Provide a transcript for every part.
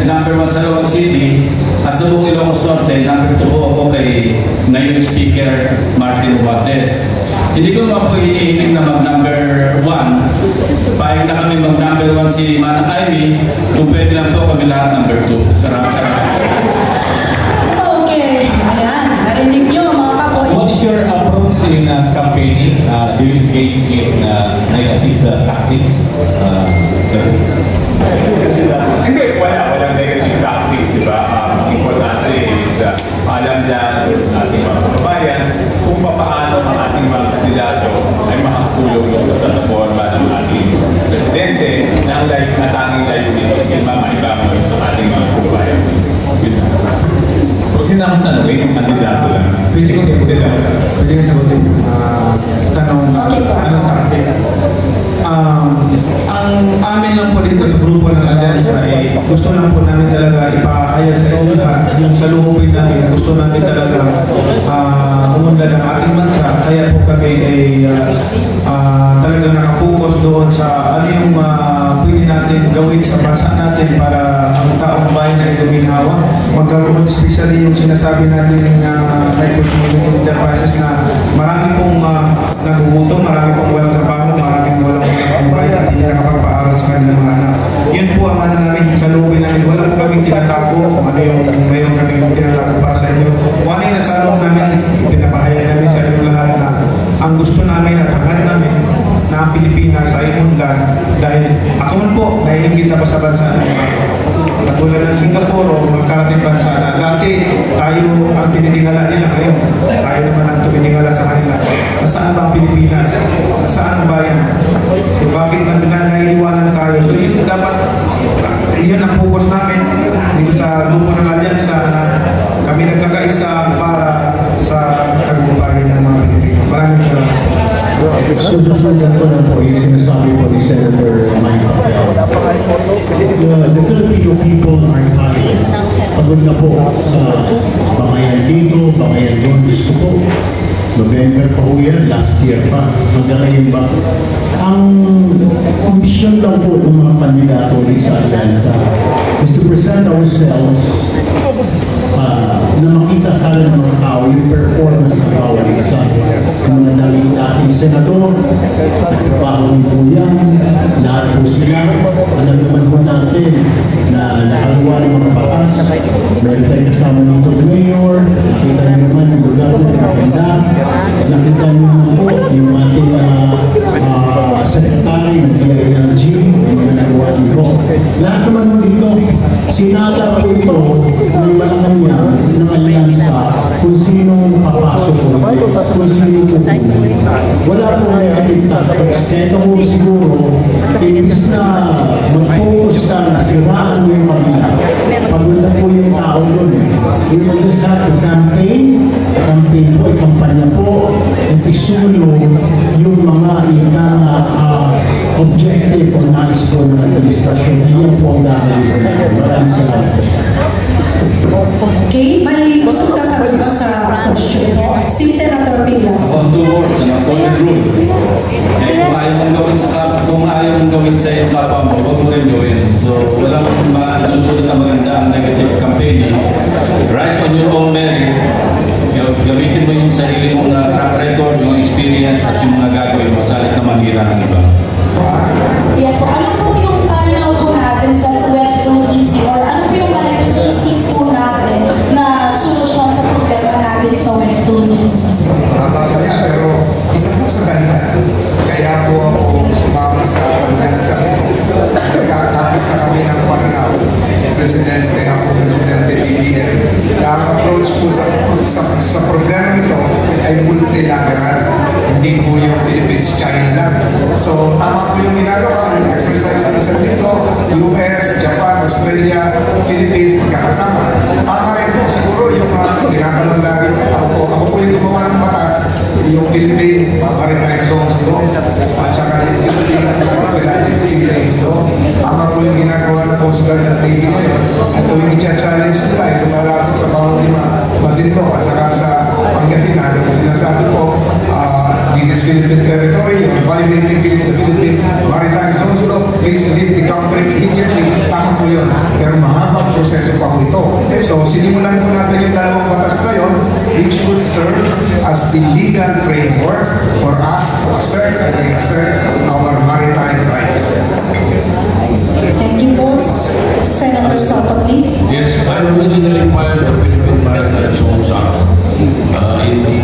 number 1 sa Lawag City at sa buong Ilocos Norte, number 2 po ako kay ngayong Speaker Martin Romualdez. Hindi ko naman po hinihiling na mag-number 1. Pahig na kami mag-number 1 si Manang Amy, kung pwede lang po kami lahat number 2. Salamat. Okay, ayan. Narinig nyo mga kapo. What is your approach in campaigning? Do you engage in negative tactics? Sir? Hindi, walang negative tactics, di ba? Importante is alam lang sa ating mga kababayan kung paano ang ating mga kandidato ay makakatulong sa plataforma ng ating presidente na ang tanging layunin is maibangon ang ating mga kababayan. Huwag din akong tanongin yung kandidato lang. Pwede ko sagutin. Tanong, anong tactic? Ang amin lang po dito sa grupo ng Alyansa ay gusto lang po namin talaga ipahayag sa inyo lahat yung salubin namin. Gusto namin talaga umunlad ang ating bansa. Kaya po kami ay talagang nakafocus doon sa ano yung pwede natin gawin sa bansa natin para ang taong bayan ay guminhawa. Magkaroon especially yung sinasabi natin kay Consumer Enterprises na marami pong nagugutom, marami pong walang trabaho, maraming walang buhay at hindi nakapagpaaral sa kanilang mga anak. Yun po ang ano namin sa loob namin. Wala po kaming tinatago kung ano yung mayroon kaming tinatago para sa inyo. Kung ano yung nasa loob namin, pinapahayag namin sa inyo lahat na ang gusto namin at hangad namin na ang Pilipinas ay unlad dahil ako man po, nahihingit ako sa bansa ng katulad ng Singapore o magkarating bansa na dati tayo ang tinitingala nila ngayon. Tayo naman ang tinitingala sa kanila. Nasaan ba ang Pilipinas? Nasaan ang bayan? So bakit naiiwanan tayo? So yun dapat, yun ang focus namin dito sa grupo ng Alyansa na kami nagkakaisa para sa tagumpayan ng mga Pilipino. Maraming salamat. So, susundan ko lang po yung sinasabi po ni Senator Mike Pacquiao. The Filipino people are tired. Pagod na po sa bangayan dito, bangayan doon. Diyos ko po, November pa po yan, last year pa. Magkakayin ba? Ang mission lang po ng mga kandidato ni sa Alyansa is to present ourselves na makita sana ng mga tao yung performance ng bawat isa. Yung mga dating senador, nagtrabaho po yan, lahat po sila. Alam naman po natin na nakagawa ng mga batas. Meron tayo kasama nito mayor, nakita niyo naman yung lugar na pinaganda. Nakita niyo naman po yung ating secretary ng DILG, yung mga nagawa nito. Lahat naman po dito, sinala po ito ng Malacanang ng Alyansa kung sino papasok po ito, kung sino po punin. Wala po negative tactics. Ito po siguro, imbis na mag-focus ka na siraan mo yung kabila. Pagod na po yung tao doon eh. We will just have to campaign po, kampanya po, at isulo yung mga objective o nais po ng administrasyon. Iyan po ang gagawin sa natin. Maraming salamat. Okay, may gusto ko sasagot ba sa question po? Si Senator Pilas. Ako 2 words, golden rule. Kung ayaw mong gawin sa iyong kapwa mo, huwag mo rin gawin. So, walang matutulot na maganda ang negative campaigning. Rise on your own merit. Gamitin mo yung sarili mong track record, yung experience at yung mga gagawin mo salit na mangira ng iba. Yes po, ano po yung pananaw po natin sa West Philippine Sea or ano po yung malaki-isip po natin na solusyon sa problema natin sa West Philippine Sea? Pero isa po sa kanila, kaya po ako sumama sa Alyansa nito. Nagkakapit sa kami ng pananaw, Presidente BBM. Ang approach po sa programa nito ay multilateral, hindi po yung Philippines-China lang. So tama po yung ginagawa, yung exercise ng sa dito, US, Japan, Australia, Philippines, magkakasama. Tama rin po, siguro yung ginatanong lagi, ako po yung gumawa ng batas, yung Philippine Maritime Zones doon, at saka yung Philippine Pelagic Sea Lanes doon. Tama po yung ginagawa ng Coast Guard at Navy ngayon. At tuwing i-challenge nila, ito malapit sa Pangutima Masinto at saka sa Pangasinan, sinasabi po, this is Philippine territory, you're violating the Philippine Maritime Zones, so please leave the country immediately. Tama po yun. Pero mahabang proseso pa ho ito. So, sinimulan po natin yung dalawang batas na yun, which would serve as the legal framework for us to assert and reassert our maritime rights. Thank you, boss. Senator Soto, please. Yes, I originally filed the Philippine Maritime Zones Act in the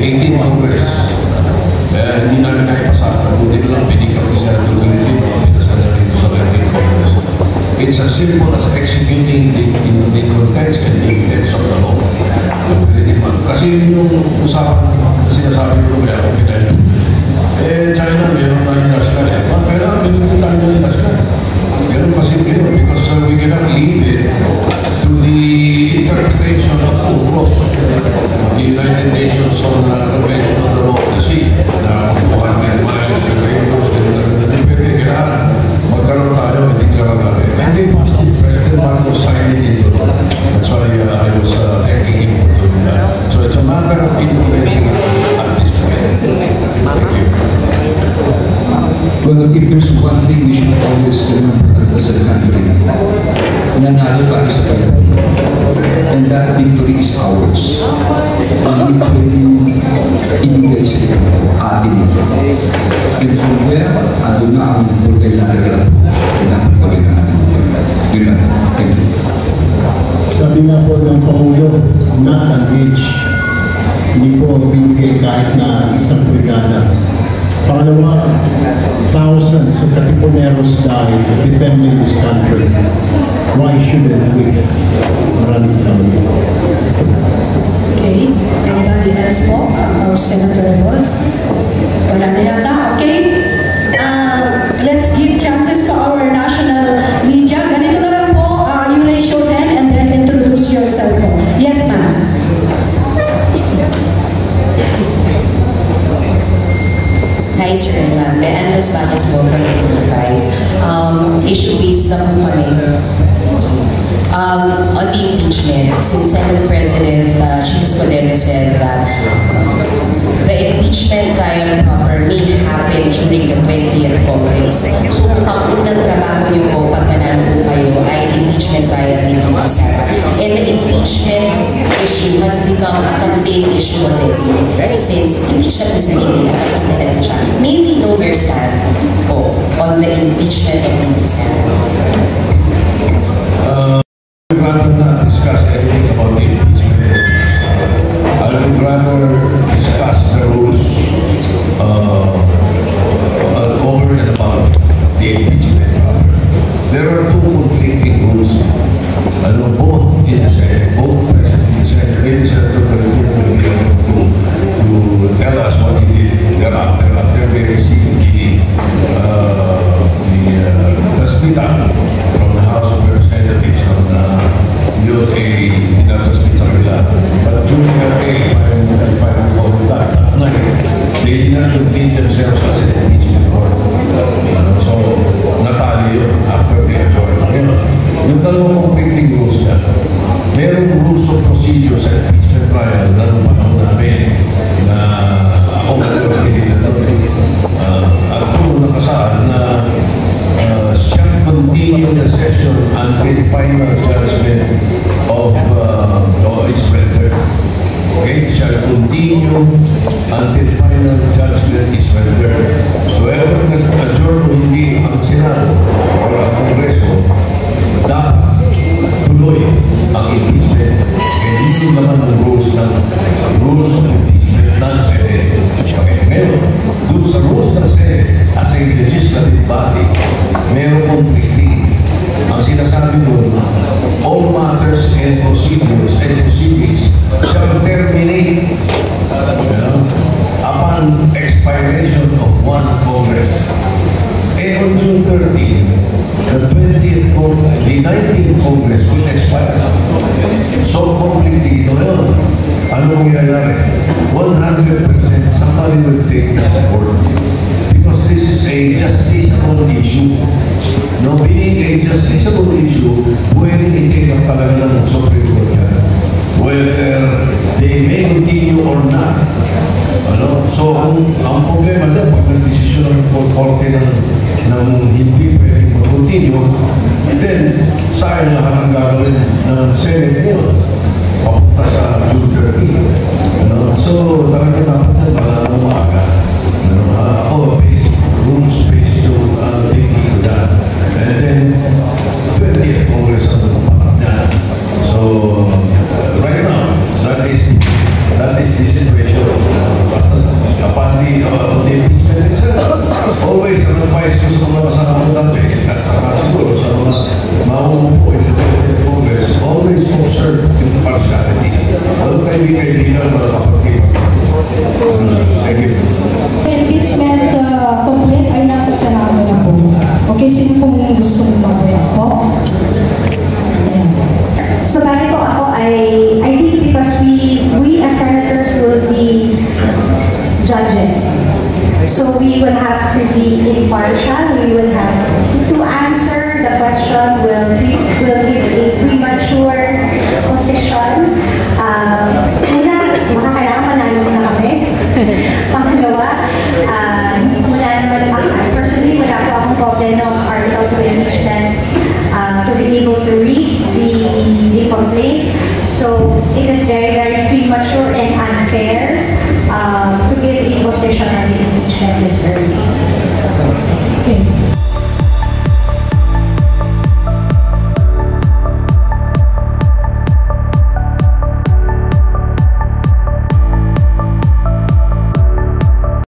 18th Congress. Hindi namin naipasa. Buti na lang pinikap ni Senator Gilligan pinasala rito sa 19th Congress. It's as simple as executing the contents and the intents of the law. Kasi yun yung usapan na sinasabi ko kaya kung pinahintun yun. China, meron na yung NASCAR. Kailangan meron tayo na yung NASCAR. Ganun kasi yun, because we cannot leave it to the interpretation of UNCLOS, the United Nations on the Convention on the Law of the Sea, na 200 miles, the radius, pero kailangan magkaroon tayo, hindi kailangan natin. And they must be President Marcos signed it into law. That's why I was thanking him for doing that. So it's a matter of implementing it at this point. Thank you. Well, if there's one thing we should always remember as a country, nanalo tayo sa Philippines. And that victory is ours. Hindi pwede ibigay sa ito, atin ito. And from there, ando na ang multilateral na pagpagay na atin ito. Yun lang. Thank you. Sabi nga po ng Pangulo, not an age. Hindi po bibigay kahit na isang brigada. Pangalawa, thousands of Katipuneros died defending this country. Why shouldn't we? Maraming salamat. Okay, anybody else po? Our Senator was? Wala na yata, okay? Let's give chances to our national media. Ganito na lang po, you raise your hand and then introduce yourself po. Yes, ma'am. Hi, sir. Leanne Rosbanos po from 5. Issue-based na po kami. On the impeachment, since Senate President Jesus Cordero said that the impeachment trial proper may happen during the 20th Congress. So, ang unang trabaho niyo po pag nanalo po kayo ay impeachment trial ni VP Sara. And the impeachment issue has become a campaign issue already since impeachment was made at tapos na talaga siya. May we know your stand po on the impeachment of VP Sara? I would rather not discuss anything about the impeachment. I would rather discuss the rules over and above the impeachment. There are two conflicting rules. Both in the Senate, both present in the Senate. Maybe Senator Calderon will be able to tell us what he did thereafter. After they received the transmitter from the House of Representatives on yun tinatransmit sa kanila. But during that day, if I recall that night, they did not complete themselves as an impeachment court. So, natali yun after they adjourned. Yung dalawang conflicting rules na, merong rules of procedure sa impeachment trial na nung panahon namin na ako magkakilin na doon. At doon nakasaad na shall continue the session until final judgment of its rendered. Okay, shall continue until final judgment is rendered. So, ever nag-adjourn hindi ang Senado o ang Kongreso, dapat tuloy ang impeachment. And dito naman ang rules of impeachment ng Senate. Okay, ngayon, doon sa rules ng Senate as a legislative body, merong conflicting. Ang sinasabi doon, all matters and procedures and proceedings shall terminate upon expiration of one Congress. On June 13, the 19th Congress will expire. So conflicting ito ngayon. Ano mangyayari? 100% somebody will take this forward. Because this is a justiciable issue. No, being a justiciable issue, pwede i-take ang talaga ng Supreme Court yan. Whether they may continue or not. So, ang problema lang, pag nag-desisyon ng korte ng hindi pwedeng mag-continue, then, style lahat ng gagawin ng Senate ngayon. Papunta sa June 30. So, talaga dapat sa malamang umaga. Rules-based yung thinking ko dyan. And then, 20th Congress ang pakat niya. So, right now, that is the situation. Basta, upon the impeachment itself, always ang advice ko sa mga kasama natin at saka siguro sa mga maumupo in the 20th Congress, always observe yung partiality. Walang kaibigan mga kapatid. Thank you. Impeachment complaint ay nasa Senado na po. Okay, sino po yung gusto mong mag-react po? Ayan. So bali po ako I think because we as senators will be judges. So we will have to be impartial. We will have to answer the question. Will give a premature position. Una, makakailangan manalo na kami. Pangalawa, wala naman, personally, wala po akong copy ng articles of impeachment to be able to read the complaint. So it is very, very premature and unfair to give a position on the impeachment this early.